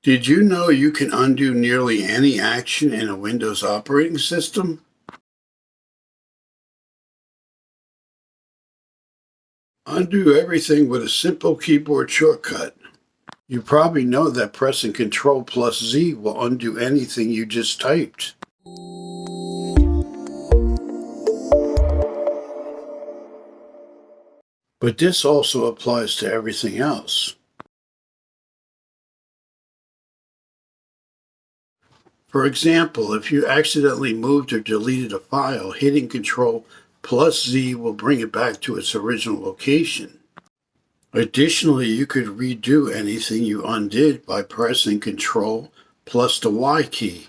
Did you know you can undo nearly any action in a Windows operating system? Undo everything with a simple keyboard shortcut. You probably know that pressing Ctrl plus Z will undo anything you just typed. But this also applies to everything else. For example, if you accidentally moved or deleted a file, hitting Ctrl plus Z will bring it back to its original location. Additionally, you could redo anything you undid by pressing Ctrl plus the Y key.